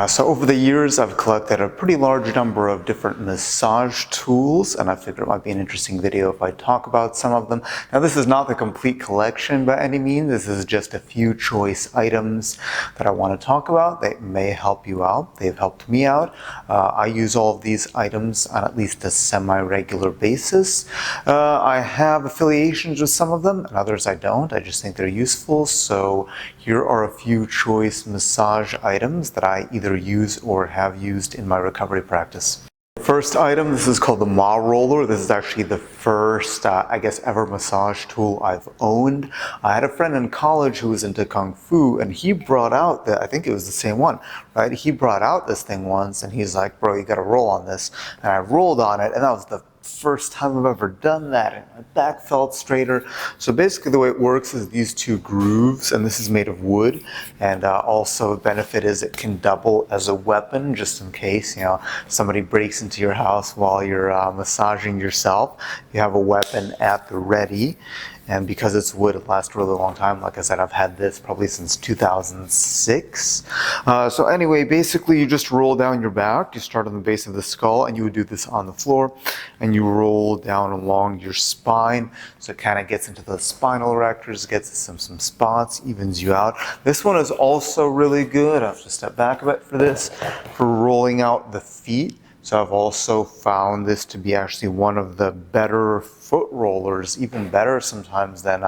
So over the years, I've collected a pretty large number of different massage tools, and I figured it might be an interesting video if I talk about some of them. Now, this is not the complete collection by any means. This is just a few choice items that I want to talk about. They may help you out. They've helped me out. I use all of these items on at least a semi-regular basis. I have affiliations with some of them, and others I don't. I just think they're useful. So here are a few choice massage items that I either use or have used in my recovery practice. First item, this is called the Ma roller. This is actually the first, I guess, ever massage tool I've owned. I had a friend in college who was into Kung Fu, and he brought out I think it was the same one, right? He brought out this thing once, and he's like, bro, you gotta roll on this. And I rolled on it, and that was the first time I've ever done that, and my back felt straighter. So basically the way it works is these two grooves, and this is made of wood, and also the benefit is it can double as a weapon just in case, you know, somebody breaks into your house while you're massaging yourself. You have a weapon at the ready. And because it's wood, it lasts a really long time. Like I said, I've had this probably since 2006. So anyway, basically you just roll down your back. You start on the base of the skull, and you would do this on the floor, and you roll down along your spine. So it kind of gets into the spinal erectors, gets some spots, evens you out. This one is also really good. I have to step back a bit for this, for rolling out the feet. So I've also found this to be actually one of the better foot rollers, even better sometimes than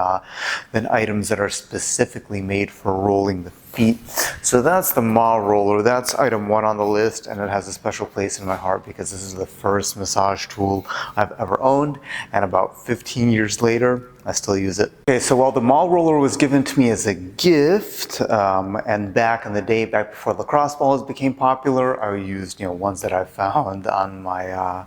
items that are specifically made for rolling the feet. So that's the Ma roller. That's item 1 on the list, and it has a special place in my heart because this is the first massage tool I've ever owned, and about 15 years later, I still use it. Okay, so while the Ma roller was given to me as a gift, and back in the day, back before lacrosse balls became popular, I used, you know, ones that I found on my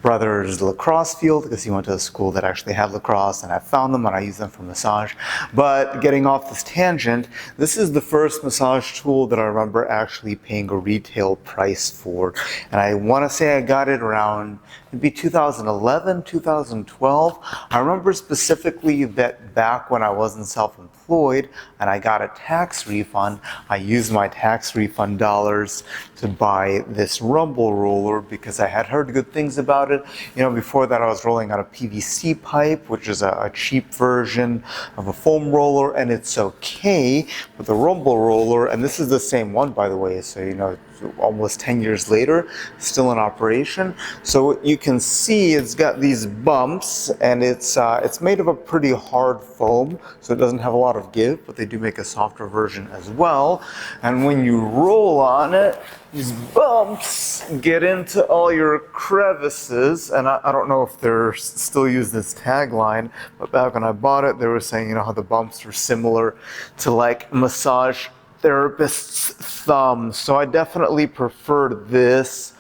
brother's lacrosse field, because he went to a school that actually had lacrosse, and I found them and I used them for massage. But getting off this tangent, this is the first massage tool that I remember actually paying a retail price for, and I want to say I got it around maybe 2011, 2012. I remember specifically that back when I wasn't self-employed and I got a tax refund, I used my tax refund dollars to buy this rumble roller because I had heard good things about it. You know, before that I was rolling on a PVC pipe, which is a cheap version of a foam roller, and it's okay. But the rumble roller, and this is the same one, by the way, so you know, almost 10 years later, still in operation. So you can see it's got these bumps, and it's made of a pretty hard foam, so it doesn't have a lot of give, but they do make a softer version as well. And when you roll on it, these bumps get into all your crevices, and I don't know if they're still use this tagline, but back when I bought it, they were saying, you know, how the bumps were similar to like massage therapist's thumbs. So I definitely prefer this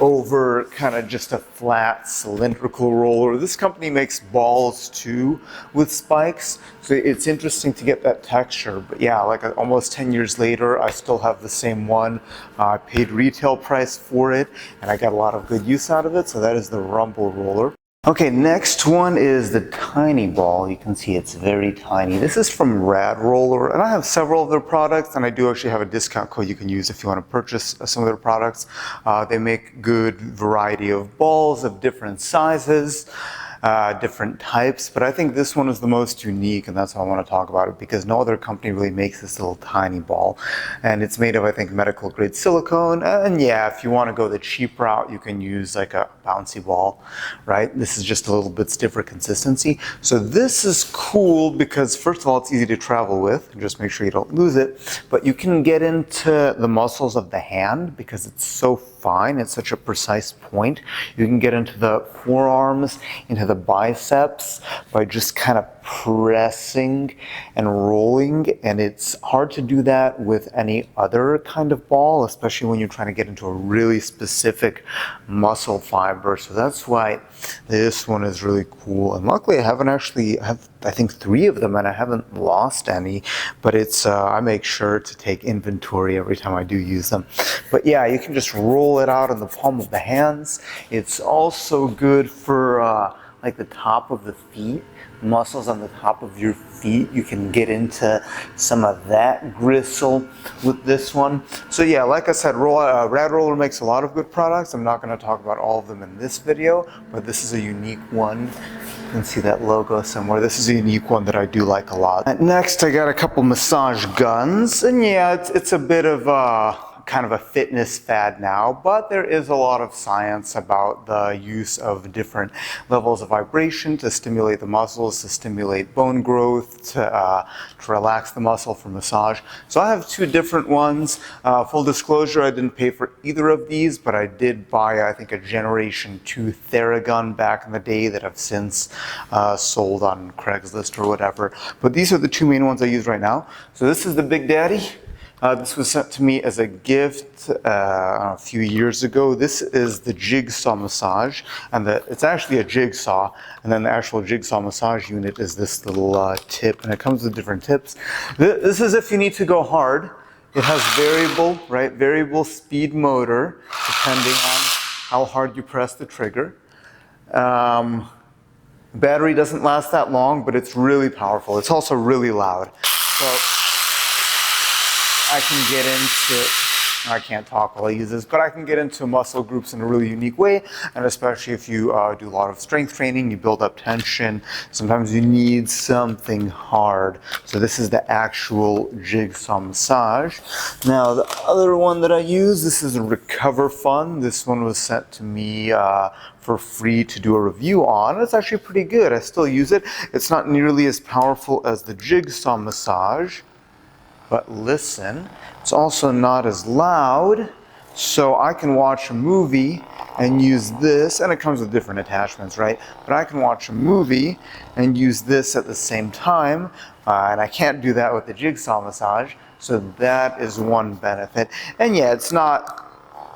over kind of just a flat cylindrical roller. This company makes balls too with spikes, so it's interesting to get that texture. But yeah, like almost 10 years later, I still have the same one. I paid retail price for it, and I got a lot of good use out of it. So that is the rumble roller. Okay, next one is the tiny ball. You can see it's very tiny. This is from Rad Roller, and I have several of their products, and I do actually have a discount code you can use if you want to purchase some of their products. They make good variety of balls of different sizes. Different types, but I think this one is the most unique, and that's why I want to talk about it, because no other company really makes this little tiny ball, and it's made of, I think, medical grade silicone. And yeah, if you want to go the cheap route, you can use like a bouncy ball, right? This is just a little bit stiffer consistency. So this is cool because first of all, it's easy to travel with, and just make sure you don't lose it, but you can get into the muscles of the hand because it's so fine, it's such a precise point. You can get into the forearms, into the biceps by just kind of pressing and rolling, and it's hard to do that with any other kind of ball, especially when you're trying to get into a really specific muscle fiber. So that's why this one is really cool, and luckily I have I think 3 of them, and I haven't lost any, but it's I make sure to take inventory every time I do use them. But yeah, you can just roll it out in the palm of the hands. It's also good for like the top of the feet. muscles on the top of your feet. You can get into some of that gristle with this one. So yeah, like I said, Rad Roller makes a lot of good products. I'm not going to talk about all of them in this video, but this is a unique one. You can see that logo somewhere. This is a unique one that I do like a lot. Next, I got a couple massage guns, and yeah, it's a bit of kind of a fitness fad now, but there is a lot of science about the use of different levels of vibration to stimulate the muscles, to stimulate bone growth, to relax the muscle for massage. So I have two different ones. Full disclosure, I didn't pay for either of these, but I did buy, I think, a Generation 2 Theragun back in the day that I've since sold on Craigslist or whatever. But these are the two main ones I use right now. So this is the Big Daddy. This was sent to me as a gift a few years ago. This is the jigsaw massage, and it's actually a jigsaw, and then the actual jigsaw massage unit is this little tip, and it comes with different tips. This is if you need to go hard. It has variable speed motor, depending on how hard you press the trigger. Battery doesn't last that long, but it's really powerful. It's also really loud. So I can get into, I can't talk while I use this, but I can get into muscle groups in a really unique way, and especially if you do a lot of strength training, you build up tension, sometimes you need something hard. So this is the actual jigsaw massage. Now the other one that I use, this is a Recover Fun. This one was sent to me for free to do a review on. It's actually pretty good. I still use it. It's not nearly as powerful as the jigsaw massage, but listen, it's also not as loud, so I can watch a movie and use this, and it comes with different attachments, right? But I can watch a movie and use this at the same time, and I can't do that with the jigsaw massage, so that is one benefit. And yeah, it's not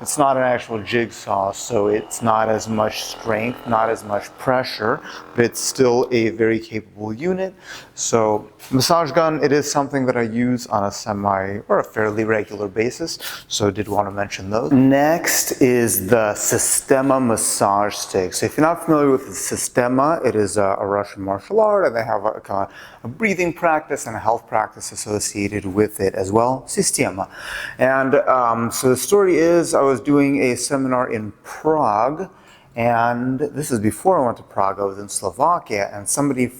an actual jigsaw, so it's not as much strength, not as much pressure, but it's still a very capable unit. So massage gun, it is something that I use on a fairly regular basis, so did want to mention those. Next is the Systema massage stick. So if you're not familiar with the Systema, it is a Russian martial art, and they have a breathing practice and a health practice associated with it as well, Systema. And so the story is, I was doing a seminar in Prague, and this is before I went to Prague. I was in Slovakia, and somebody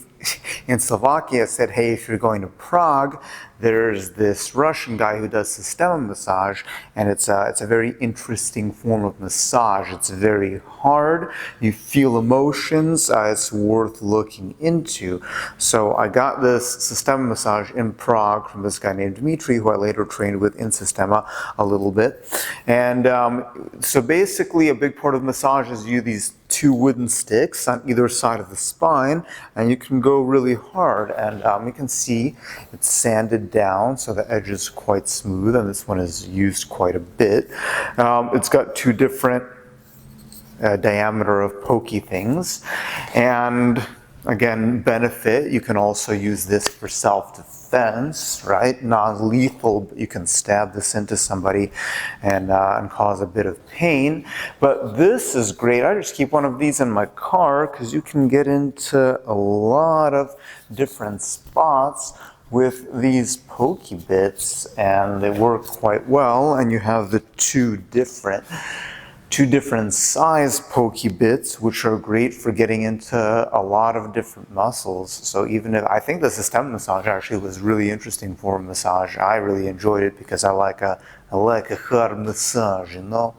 in Slovakia said, hey, if you're going to Prague, there's this Russian guy who does Systema massage, and it's a very interesting form of massage. It's very hard. You feel emotions. It's worth looking into. So I got this Systema massage in Prague from this guy named Dmitry, who I later trained with in Systema a little bit. And so basically a big part of massage is you these two wooden sticks on either side of the spine, and you can go really hard, and you can see it's sanded down, so the edge is quite smooth, and this one is used quite a bit. It's got two different diameter of pokey things, and again, benefit, you can also use this for self-defense, right? Non-lethal, but you can stab this into somebody and cause a bit of pain. But this is great. I just keep one of these in my car because you can get into a lot of different spots with these pokey bits, and they work quite well, and you have the two different size pokey bits, which are great for getting into a lot of different muscles. So even if I think the Systema massage actually was really interesting for a massage, I really enjoyed it because I like a hard massage, you know.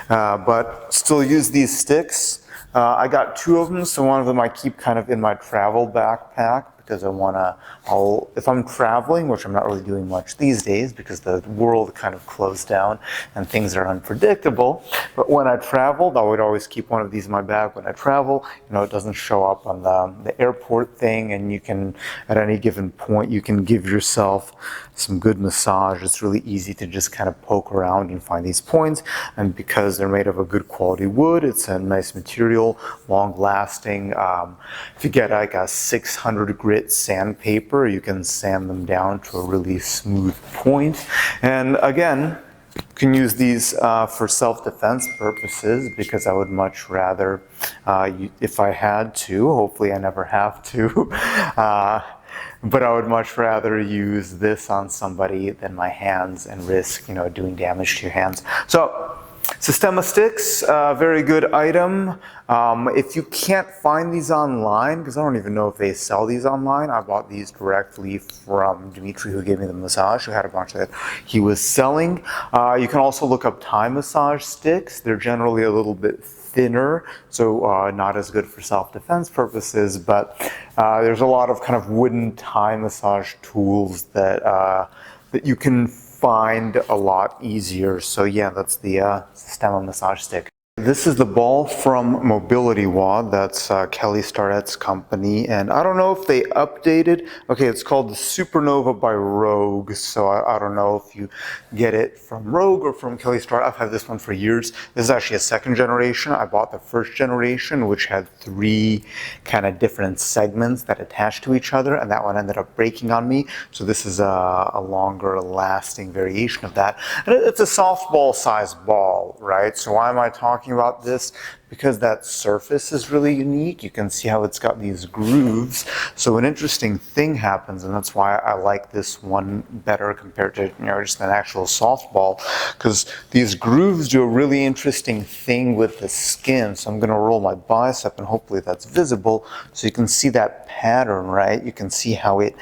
But still use these sticks. I got two of them, so one of them I keep kind of in my travel backpack, because if I'm traveling, which I'm not really doing much these days because the world kind of closed down and things are unpredictable, but when I traveled, I would always keep one of these in my bag when I travel. You know, it doesn't show up on the airport thing, and you can, at any given point, you can give yourself some good massage. It's really easy to just kind of poke around and find these points, and because they're made of a good quality wood, it's a nice material, long lasting. If you get like a 600 grit sandpaper, you can sand them down to a really smooth point. And again, You can use these for self-defense purposes because I would much rather, if I had to, hopefully I never have to, but I would much rather use this on somebody than my hands and risk, doing damage to your hands. So, Systema sticks, very good item. If you can't find these online, because I don't even know if they sell these online, I bought these directly from Dimitri, who gave me the massage, who had a bunch that he was selling. You can also look up Thai massage sticks. They're generally a little bit thinner, so not as good for self-defense purposes, but there's a lot of kind of wooden Thai massage tools that you can find a lot easier. So yeah, that's the Systema massage stick. This is the ball from MobilityWad. That's Kelly Starrett's company, and I don't know if they updated. Okay, it's called the Supernova by Rogue, so I don't know if you get it from Rogue or from Kelly Starrett. I've had this one for years. This is actually a second generation. I bought the first generation, which had 3 kind of different segments that attached to each other, and that one ended up breaking on me. So this is a longer lasting variation of that. And it's a softball sized ball, right? So why am I talking about this? Because that surface is really unique. You can see how it's got these grooves. So an interesting thing happens, and that's why I like this one better compared to just an actual softball, because these grooves do a really interesting thing with the skin. So I'm going to roll my bicep, and hopefully that's visible, so you can see that pattern, right? You can see how it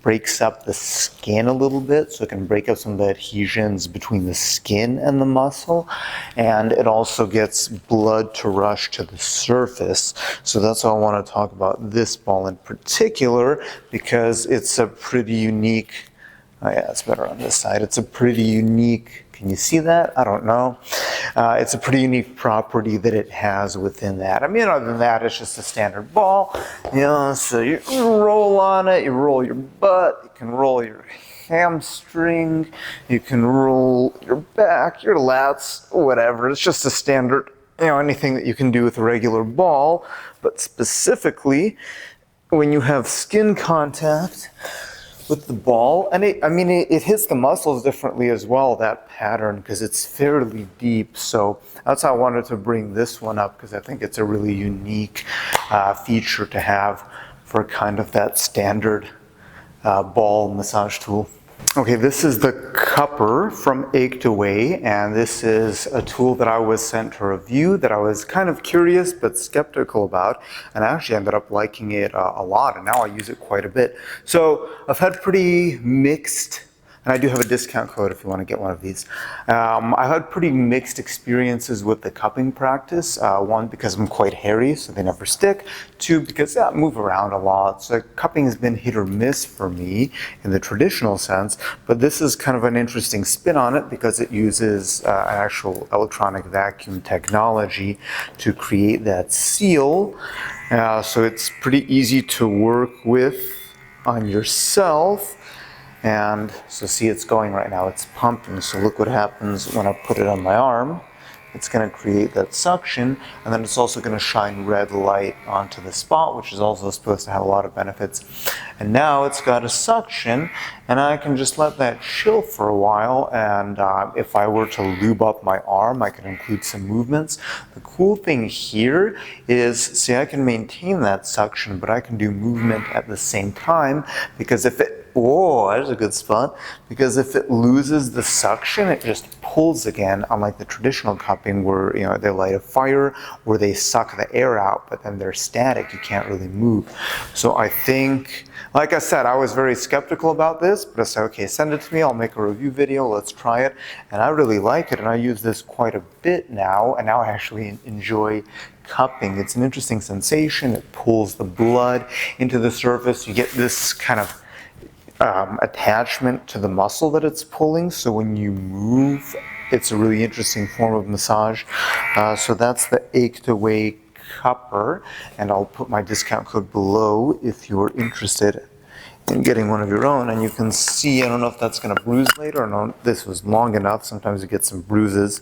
breaks up the skin a little bit, so it can break up some of the adhesions between the skin and the muscle, and it also gets blood to rush to the surface. So that's why I want to talk about this ball in particular, because it's a pretty unique, oh yeah, it's better on this side. It's a pretty unique, can you see that? I don't know. It's a pretty unique property that it has within that. I mean, other than that, it's just a standard ball. So you roll on it, you roll your butt, you can roll your hamstring, you can roll your back, your lats, whatever. It's just a standard, anything that you can do with a regular ball, but specifically when you have skin contact with the ball, and it hits the muscles differently as well, that pattern, because it's fairly deep. So that's how I wanted to bring this one up, because I think it's a really unique feature to have for kind of that standard ball massage tool. Okay, this is the cupper from EggtoWay, and this is a tool that I was sent to review that I was kind of curious but skeptical about, and I actually ended up liking it a lot, and now I use it quite a bit. So I've had pretty mixed, and I do have a discount code if you want to get one of these. I've had pretty mixed experiences with the cupping practice. One, because I'm quite hairy, so they never stick. 2, because I move around a lot. So cupping has been hit or miss for me in the traditional sense, but this is kind of an interesting spin on it because it uses an actual electronic vacuum technology to create that seal. So it's pretty easy to work with on yourself. And so see, it's going right now, it's pumping. So look what happens when I put it on my arm. It's going to create that suction, and then it's also going to shine red light onto the spot, which is also supposed to have a lot of benefits. And now it's got a suction, and I can just let that chill for a while, and if I were to lube up my arm, I can include some movements. The cool thing here is, see, I can maintain that suction, but I can do movement at the same time, because if it, whoa, there's a good spot, because if it loses the suction, it just pulls again, unlike the traditional cupping where they light a fire, where they suck the air out, but then they're static, you can't really move. So I think, like I said, I was very skeptical about this, but I said, okay, send it to me, I'll make a review video, let's try it. And I really like it, and I use this quite a bit now, and now I actually enjoy cupping. It's an interesting sensation, it pulls the blood into the surface, you get this kind of attachment to the muscle that it's pulling, so when you move, it's a really interesting form of massage. So that's the EggtoWay cupper, and I'll put my discount code below if you're interested in getting one of your own. And you can see, I don't know if that's going to bruise later or no, this was long enough, sometimes you get some bruises,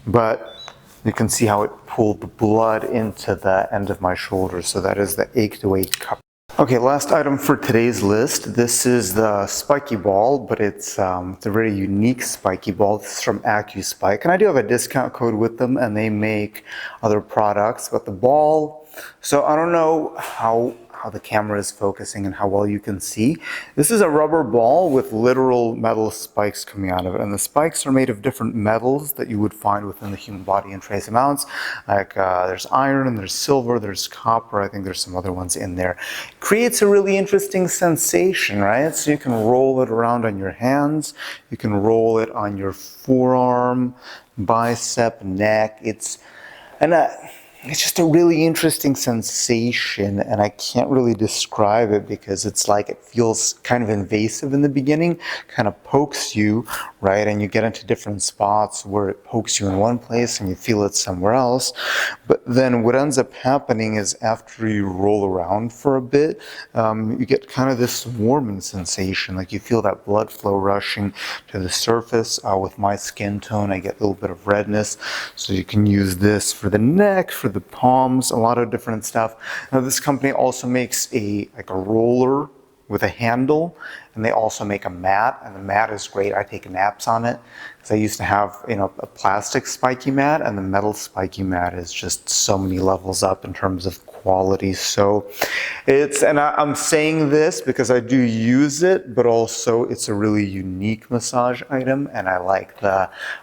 but you can see how it pulled the blood into the end of my shoulder. So that is the EggtoWay cupper. Okay, last item for today's list. This is the spiky ball, but it's a very unique spiky ball. This is from Acuspike, and I do have a discount code with them, and they make other products. But the ball, so I don't know how the camera is focusing and how well you can see. This is a rubber ball with literal metal spikes coming out of it, and the spikes are made of different metals that you would find within the human body in trace amounts. Like there's iron and there's silver, there's copper, I think there's some other ones in there. Creates a really interesting sensation, right? So you can roll it around on your hands, you can roll it on your forearm, bicep, neck. It's just a really interesting sensation, and I can't really describe it because it's like it feels kind of invasive in the beginning, kind of pokes you, right? And you get into different spots where it pokes you in one place and you feel it somewhere else. But then what ends up happening is after you roll around for a bit, you get kind of this warming sensation, like you feel that blood flow rushing to the surface. With my skin tone, I get a little bit of redness, so you can use this for the neck, for the palms, a lot of different stuff. Now this company also makes a roller with a handle, and they also make a mat, and the mat is great. I take naps on it because I used to have a plastic spiky mat, and the metal spiky mat is just so many levels up in terms of quality. So I'm saying this because I do use it, but also it's a really unique massage item, and I like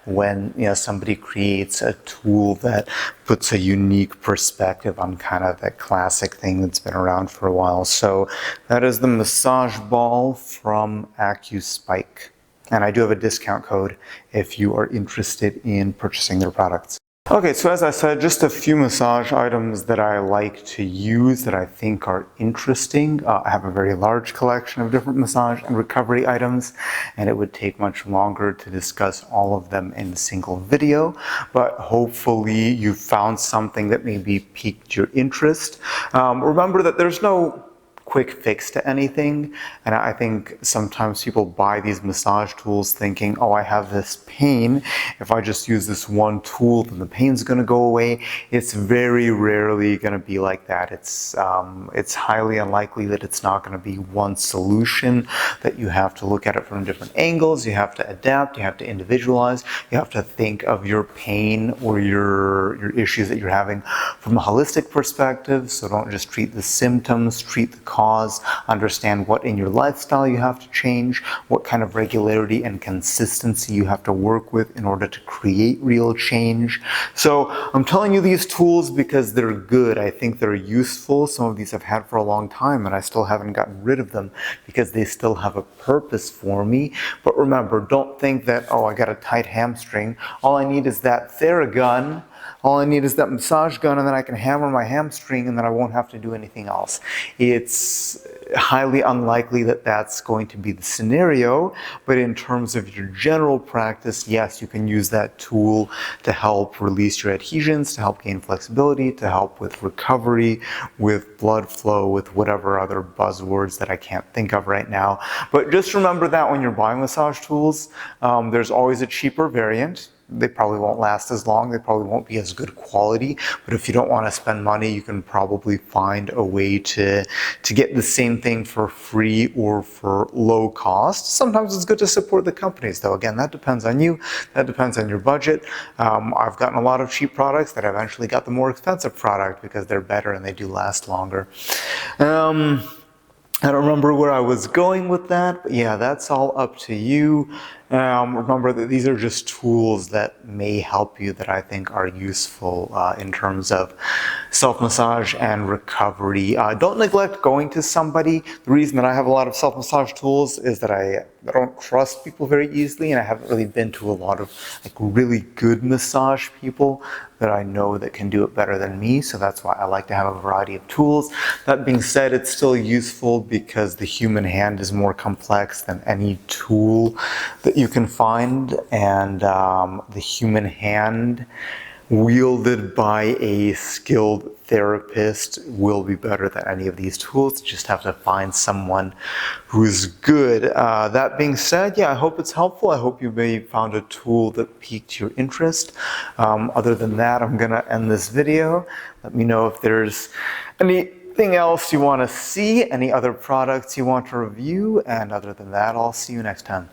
when somebody creates a tool that puts a unique perspective on kind of that classic thing that's been around for a while. So that is the massage ball from Acuspike, and I do have a discount code if you are interested in purchasing their products. Okay, so as I said, just a few massage items that I like to use that I think are interesting. I have a very large collection of different massage and recovery items, and it would take much longer to discuss all of them in a single video, but hopefully you found something that maybe piqued your interest. Remember that there's no quick fix to anything, and I think sometimes people buy these massage tools thinking, oh, I have this pain, if I just use this one tool then the pain's going to go away. It's very rarely going to be like that. It's highly unlikely that it's not going to be one solution, that you have to look at it from different angles, you have to adapt, you have to individualize, you have to think of your pain or your issues that you're having from a holistic perspective. So don't just treat the symptoms, treat the cause, understand what in your lifestyle you have to change, what kind of regularity and consistency you have to work with in order to create real change. So I'm telling you these tools because they're good. I think they're useful. Some of these I've had for a long time and I still haven't gotten rid of them because they still have a purpose for me. But remember, don't think that, oh, I got a tight hamstring. All I need is that Theragun. All I need is that massage gun, and then I can hammer my hamstring and then I won't have to do anything else. It's highly unlikely that that's going to be the scenario, but in terms of your general practice, yes, you can use that tool to help release your adhesions, to help gain flexibility, to help with recovery, with blood flow, with whatever other buzzwords that I can't think of right now. But just remember that when you're buying massage tools, there's always a cheaper variant. They probably won't last as long, they probably won't be as good quality, but if you don't want to spend money, you can probably find a way to get the same thing for free or for low cost. Sometimes it's good to support the companies, though. Again, that depends on you, that depends on your budget. I've gotten a lot of cheap products that eventually got the more expensive product because they're better and they do last longer. I don't remember where I was going with that, but yeah, that's all up to you. Remember that these are just tools that may help you, that I think are useful in terms of self-massage and recovery. Don't neglect going to somebody. The reason that I have a lot of self-massage tools is that I don't trust people very easily, and I haven't really been to a lot of really good massage people that I know that can do it better than me, so that's why I like to have a variety of tools. That being said, it's still useful because the human hand is more complex than any tool that you can find, and the human hand wielded by a skilled therapist will be better than any of these tools. You just have to find someone who's good. That being said, yeah, I hope it's helpful. I hope you may found a tool that piqued your interest. Other than that, I'm gonna end this video. Let me know if there's any anything else you want to see, any other products you want to review, and other than that, I'll see you next time.